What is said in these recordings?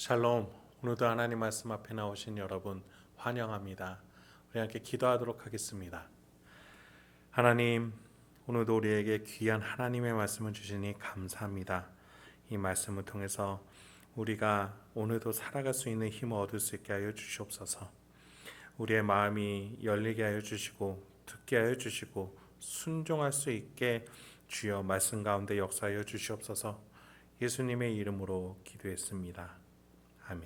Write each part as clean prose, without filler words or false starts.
샬롬. 오늘도 하나님 말씀 앞에 나오신 여러분 환영합니다. 우리 함께 기도하도록 하겠습니다. 하나님, 오늘도 우리에게 귀한 하나님의 말씀을 주시니 감사합니다. 이 말씀을 통해서 우리가 오늘도 살아갈 수 있는 힘을 얻을 수 있게 하여 주시옵소서. 우리의 마음이 열리게 하여 주시고 듣게 하여 주시고 순종할 수 있게 주여 말씀 가운데 역사하여 주시옵소서. 예수님의 이름으로 기도했습니다. 아멘.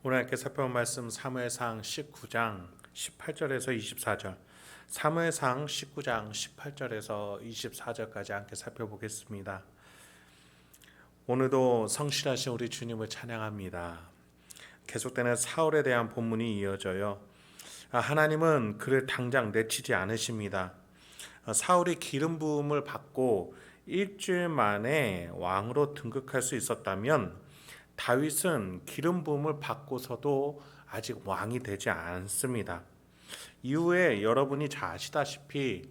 오늘 함께 살펴볼 말씀 사무엘상 19장 18절에서 24절, 사무엘상 19장 18절에서 24절까지 함께 살펴보겠습니다. 오늘도 성실하신 우리 주님을 찬양합니다. 계속되는 사울에 대한 본문이 이어져요. 하나님은 그를 당장 내치지 않으십니다. 사울이 기름 부음을 받고 일주일 만에 왕으로 등극할 수 있었다면 다윗은 기름 부음을 받고서도 아직 왕이 되지 않습니다. 이후에 여러분이 잘 아시다시피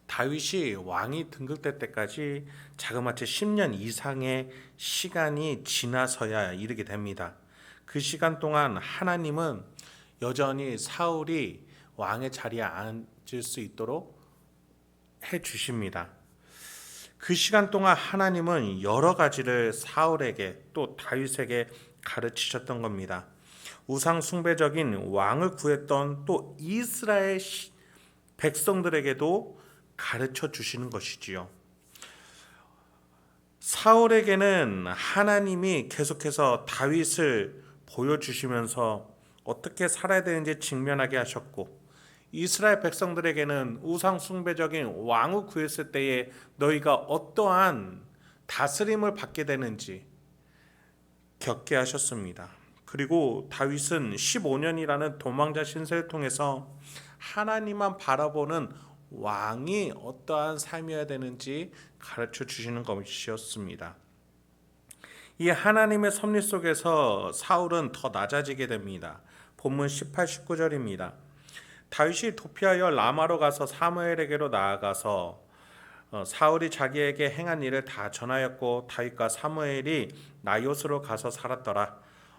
다윗이 왕이 등극될 때까지 자그마치 10년 이상의 시간이 지나서야 이르게 됩니다. 그 시간 동안 하나님은 여전히 사울이 왕의 자리에 앉을 수 있도록 해주십니다. 그 시간 동안 하나님은 여러 가지를 사울에게 또 다윗에게 가르치셨던 겁니다. 우상 숭배적인 왕을 구했던 또 이스라엘 백성들에게도 가르쳐 주시는 것이지요. 사울에게는 하나님이 계속해서 다윗을 보여주시면서 어떻게 살아야 되는지 직면하게 하셨고, 이스라엘 백성들에게는 우상 숭배적인 왕을 구했을 때에 너희가 어떠한 다스림을 받게 되는지 겪게 하셨습니다. 그리고 다윗은 15년이라는 도망자 신세를 통해서 하나님만 바라보는 왕이 어떠한 삶이어야 되는지 가르쳐 주시는 것이었습니다. 이 하나님의 섭리 속에서 사울은 더 낮아지게 됩니다. 본문 18, 19절입니다. 다윗이 도피하여 라마로 가서 사무엘에게로 나아가서 사울이 자기에게 행한 일을 다 전하였고 다윗과 사무엘이 나요스로 가서 살았더라.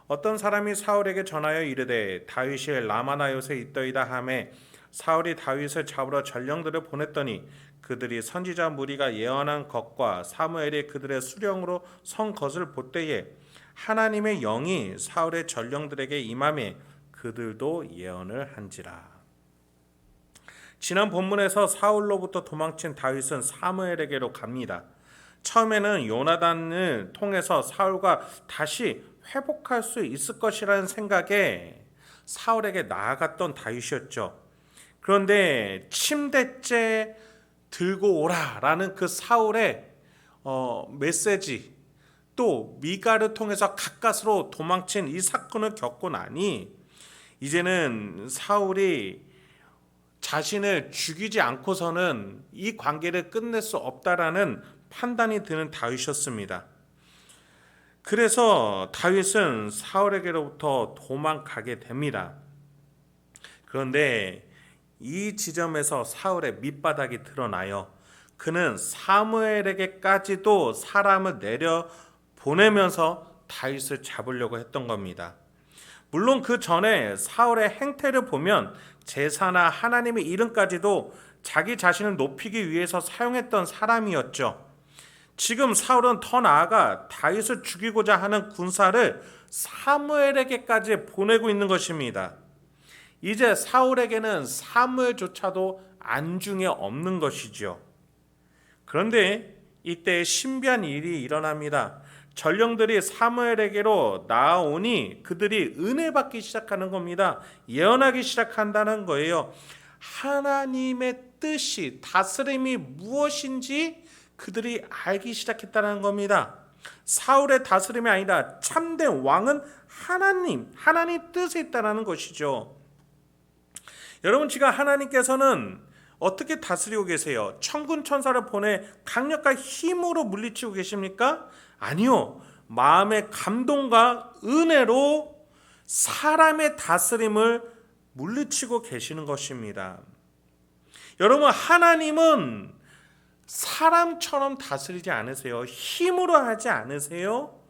어떤 사람이 사울에게 전하여 이르되 다윗이 라마 나요스에 있더이다 하매 사울이 다윗을 잡으러 전령들을 보냈더니 그들이 선지자 무리가 예언한 것과 사무엘이 그들의 수령으로 선 것을 볼 때에 하나님의 영이 사울의 전령들에게 임하매 그들도 예언을 한지라. 지난 본문에서 사울로부터 도망친 다윗은 사무엘에게로 갑니다. 처음에는 요나단을 통해서 사울과 다시 회복할 수 있을 것이라는 생각에 사울에게 나아갔던 다윗이었죠. 그런데 침대째 들고 오라라는 그 사울의 메시지, 또 미가를 통해서 가까스로 도망친 이 사건을 겪고 나니 이제는 사울이 자신을 죽이지 않고서는 이 관계를 끝낼 수 없다라는 판단이 드는 다윗이었습니다. 그래서 다윗은 사울에게로부터 도망가게 됩니다. 그런데 이 지점에서 사울의 밑바닥이 드러나요. 그는 사무엘에게까지도 사람을 내려 보내면서 다윗을 잡으려고 했던 겁니다. 물론 그 전에 사울의 행태를 보면 제사나 하나님의 이름까지도 자기 자신을 높이기 위해서 사용했던 사람이었죠. 지금 사울은 더 나아가 다윗을 죽이고자 하는 군사를 사무엘에게까지 보내고 있는 것입니다. 이제 사울에게는 사무엘조차도 안중에 없는 것이죠. 그런데 이때 신비한 일이 일어납니다. 전령들이 사무엘에게로 나아오니 그들이 은혜 받기 시작하는 겁니다. 예언하기 시작한다는 거예요. 하나님의 뜻이, 다스림이 무엇인지 그들이 알기 시작했다는 겁니다. 사울의 다스림이 아니라 참된 왕은 하나님 뜻에 있다는 것이죠. 여러분, 지금 하나님께서는 어떻게 다스리고 계세요? 천군 천사를 보내 강력한 힘으로 물리치고 계십니까? 아니요. 마음의 감동과 은혜로 사람의 다스림을 물리치고 계시는 것입니다. 여러분, 하나님은 사람처럼 다스리지 않으세요. 힘으로 하지 않으세요.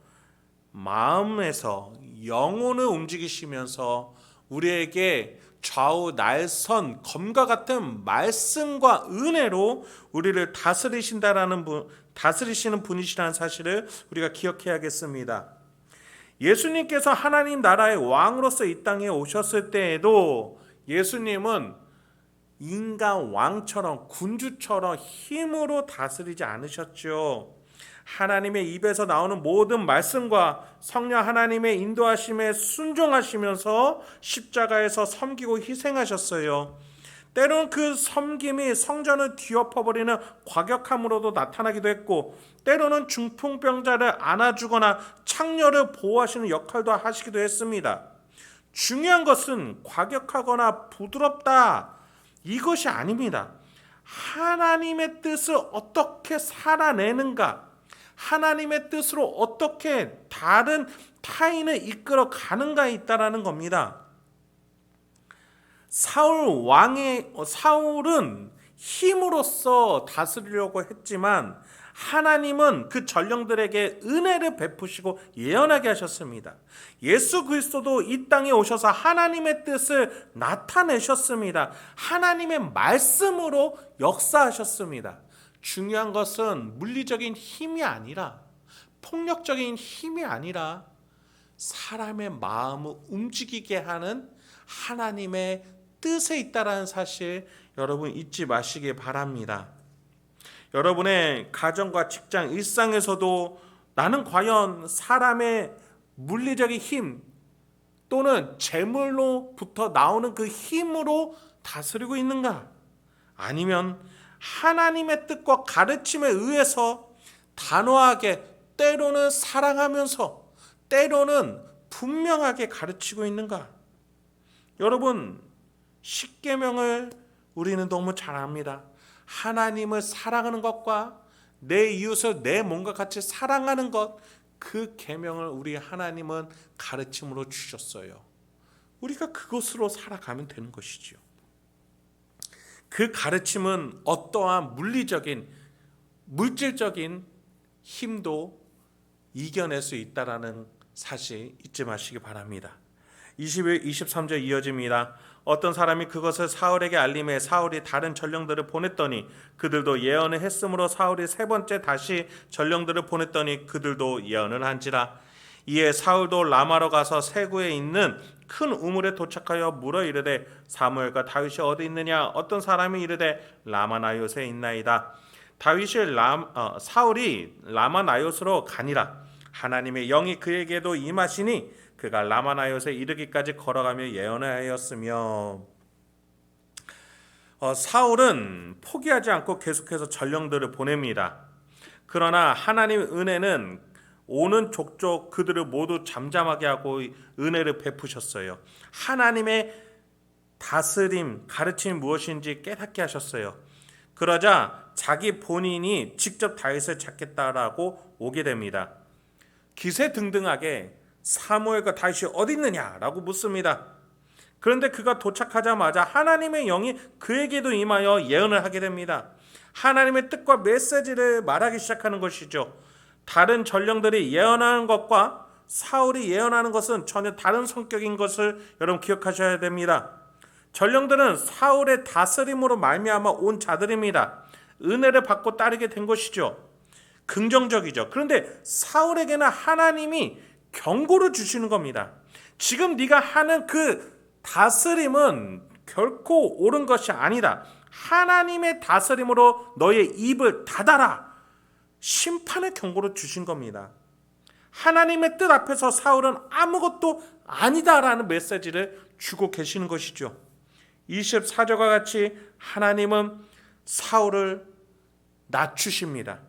마음에서 영혼을 움직이시면서 우리에게 좌우 날선 검과 같은 말씀과 은혜로 우리를 다스리시는 분이시라는 사실을 우리가 기억해야겠습니다. 예수님께서 하나님 나라의 왕으로서 이 땅에 오셨을 때에도 예수님은 인간 왕처럼 군주처럼 힘으로 다스리지 않으셨죠. 하나님의 입에서 나오는 모든 말씀과 성령 하나님의 인도하심에 순종하시면서 십자가에서 섬기고 희생하셨어요. 때로는 그 섬김이 성전을 뒤엎어버리는 과격함으로도 나타나기도 했고, 때로는 중풍병자를 안아주거나 창녀를 보호하시는 역할도 하시기도 했습니다. 중요한 것은 과격하거나 부드럽다, 이것이 아닙니다. 하나님의 뜻을 어떻게 살아내는가, 하나님의 뜻으로 어떻게 다른 타인을 이끌어 가는가에 있다라는 겁니다. 사울은 힘으로써 다스리려고 했지만 하나님은 그 전령들에게 은혜를 베푸시고 예언하게 하셨습니다. 예수 그리스도도 이 땅에 오셔서 하나님의 뜻을 나타내셨습니다. 하나님의 말씀으로 역사하셨습니다. 중요한 것은 물리적인 힘이 아니라, 폭력적인 힘이 아니라 사람의 마음을 움직이게 하는 하나님의 뜻에 있다라는 사실 여러분 잊지 마시기 바랍니다. 여러분의 가정과 직장, 일상에서도 나는 과연 사람의 물리적인 힘 또는 재물로부터 나오는 그 힘으로 다스리고 있는가? 아니면 하나님의 뜻과 가르침에 의해서 단호하게, 때로는 사랑하면서 때로는 분명하게 가르치고 있는가? 여러분, 십계명을 우리는 너무 잘 압니다. 하나님을 사랑하는 것과 내 이웃을 내 몸과 같이 사랑하는 것, 그 계명을 우리 하나님은 가르침으로 주셨어요. 우리가 그것으로 살아가면 되는 것이죠. 그 가르침은 어떠한 물질적인 힘도 이겨낼 수 있다라는 사실 잊지 마시기 바랍니다. 23절 이어집니다. 어떤 사람이 그것을 사울에게 알림해 사울이 다른 전령들을 보냈더니 그들도 예언을 했으므로 사울이 세 번째 다시 전령들을 보냈더니 그들도 예언을 한지라. 이에 사울도 라마로 가서 세구에 있는 큰 우물에 도착하여 물어 이르되 사무엘과 다윗이 어디 있느냐? 어떤 사람이 이르되 라마나요스에 있나이다. 사울이 라마나요스로 가니라. 하나님의 영이 그에게도 임하시니 그가 라마나요스에 이르기까지 걸어가며 예언을 하였으며. 사울은 포기하지 않고 계속해서 전령들을 보냅니다. 그러나 하나님의 은혜는 오는 족족 그들을 모두 잠잠하게 하고 은혜를 베푸셨어요. 하나님의 다스림, 가르침이 무엇인지 깨닫게 하셨어요. 그러자 자기 본인이 직접 다윗을 찾겠다라고 오게 됩니다. 기세등등하게 사무엘과 다윗이 어디 있느냐라고 묻습니다. 그런데 그가 도착하자마자 하나님의 영이 그에게도 임하여 예언을 하게 됩니다. 하나님의 뜻과 메시지를 말하기 시작하는 것이죠. 다른 전령들이 예언하는 것과 사울이 예언하는 것은 전혀 다른 성격인 것을 여러분 기억하셔야 됩니다. 전령들은 사울의 다스림으로 말미암아 온 자들입니다. 은혜를 받고 따르게 된 것이죠. 긍정적이죠. 그런데 사울에게는 하나님이 경고를 주시는 겁니다. 지금 네가 하는 그 다스림은 결코 옳은 것이 아니다. 하나님의 다스림으로 너의 입을 닫아라. 심판의 경고를 주신 겁니다. 하나님의 뜻 앞에서 사울은 아무것도 아니다라는 메시지를 주고 계시는 것이죠. 24절과 같이 하나님은 사울을 낮추십니다.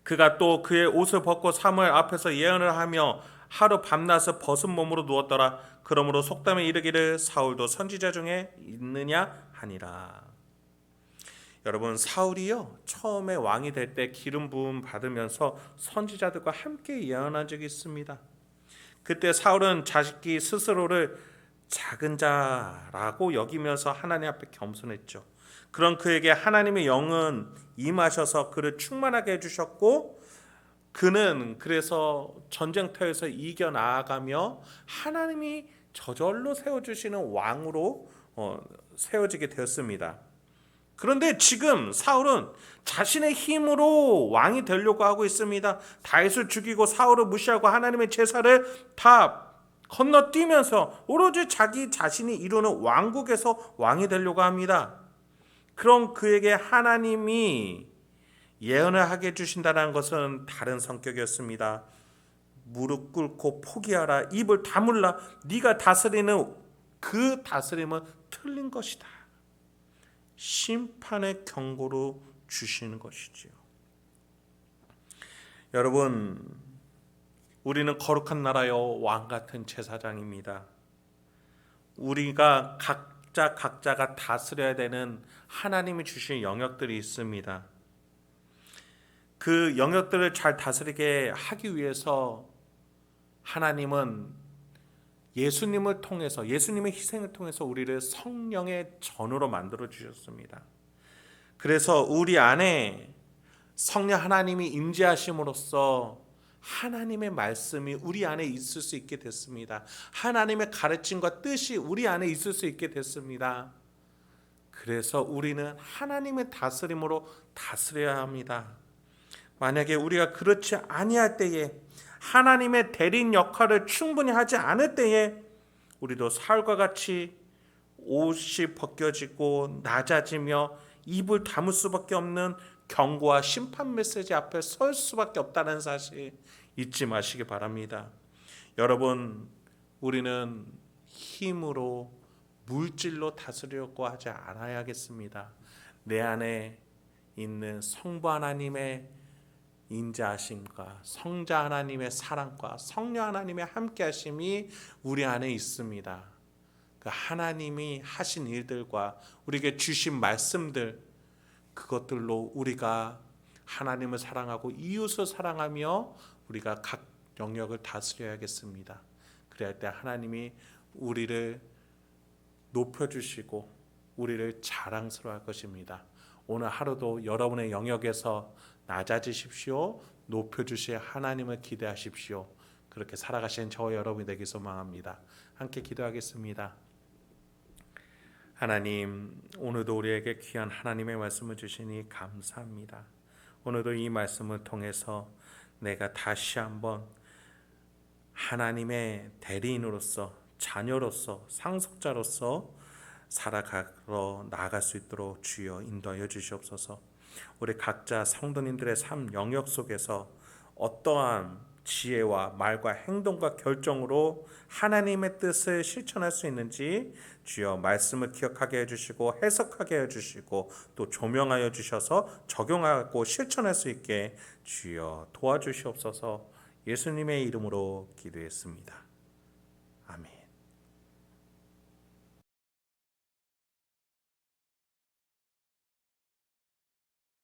그가 또 그의 옷을 벗고 사무엘 앞에서 예언을 하며 하루 밤낮을 벗은 몸으로 누웠더라. 그러므로 속담에 이르기를 사울도 선지자 중에 있느냐 하니라. 여러분, 사울이요 처음에 왕이 될 때 기름 부음 받으면서 선지자들과 함께 예언한 적이 있습니다. 그때 사울은 자기 스스로를 작은 자라고 여기면서 하나님 앞에 겸손했죠. 그런 그에게 하나님의 영은 임하셔서 그를 충만하게 해주셨고 그는 그래서 전쟁터에서 이겨 나아가며 하나님이 저절로 세워주시는 왕으로 세워지게 되었습니다. 그런데 지금 사울은 자신의 힘으로 왕이 되려고 하고 있습니다. 다윗을 죽이고 사울을 무시하고 하나님의 제사를 다 건너뛰면서 오로지 자기 자신이 이루는 왕국에서 왕이 되려고 합니다. 그럼 그에게 하나님이 예언을 하게 해주신다는 것은 다른 성격이었습니다. 무릎 꿇고 포기하라, 입을 다물라, 네가 다스리는 그 다스림은 틀린 것이다. 심판의 경고로 주시는 것이지요. 여러분, 우리는 거룩한 나라여 왕 같은 제사장입니다. 우리가 각자가 다스려야 되는 하나님이 주신 영역들이 있습니다. 그 영역들을 잘 다스리게 하기 위해서 하나님은 예수님을 통해서, 예수님의 희생을 통해서 우리를 성령의 전으로 만들어 주셨습니다. 그래서 우리 안에 성령 하나님이 임재하심으로써 하나님의 말씀이 우리 안에 있을 수 있게 됐습니다. 하나님의 가르침과 뜻이 우리 안에 있을 수 있게 됐습니다. 그래서 우리는 하나님의 다스림으로 다스려야 합니다. 만약에 우리가 그렇지 아니할 때에, 하나님의 대리인 역할을 충분히 하지 않을 때에 우리도 사울과 같이 옷이 벗겨지고 낮아지며 입을 다물 수밖에 없는 경고와 심판 메시지 앞에 설 수밖에 없다는 사실 잊지 마시기 바랍니다. 여러분, 우리는 힘으로 물질로 다스리려고 하지 않아야겠습니다. 내 안에 있는 성부 하나님의 인자하심과 성자 하나님의 사랑과 성령 하나님의 함께하심이 우리 안에 있습니다. 그 하나님이 하신 일들과 우리에게 주신 말씀들, 그것들로 우리가 하나님을 사랑하고 이웃을 사랑하며 우리가 각 영역을 다스려야겠습니다. 그래야 때 하나님이 우리를 높여주시고 우리를 자랑스러워할 것입니다. 오늘 하루도 여러분의 영역에서 낮아지십시오. 높여주실 하나님을 기대하십시오. 그렇게 살아가시는 저와 여러분이 되길 소망합니다. 함께 기도하겠습니다. 하나님, 오늘도 우리에게 귀한 하나님의 말씀을 주시니 감사합니다. 오늘도 이 말씀을 통해서 내가 다시 한번 하나님의 대리인으로서, 자녀로서, 상속자로서 살아가러 나아갈 수 있도록 주여 인도하여 주시옵소서. 우리 각자 성도님들의 삶 영역 속에서 어떠한 지혜와 말과 행동과 결정으로 하나님의 뜻을 실천할 수 있는지 주여 말씀을 기억하게 해주시고 해석하게 해주시고 또 조명하여 주셔서 적용하고 실천할 수 있게 주여 도와주시옵소서. 예수님의 이름으로 기도했습니다.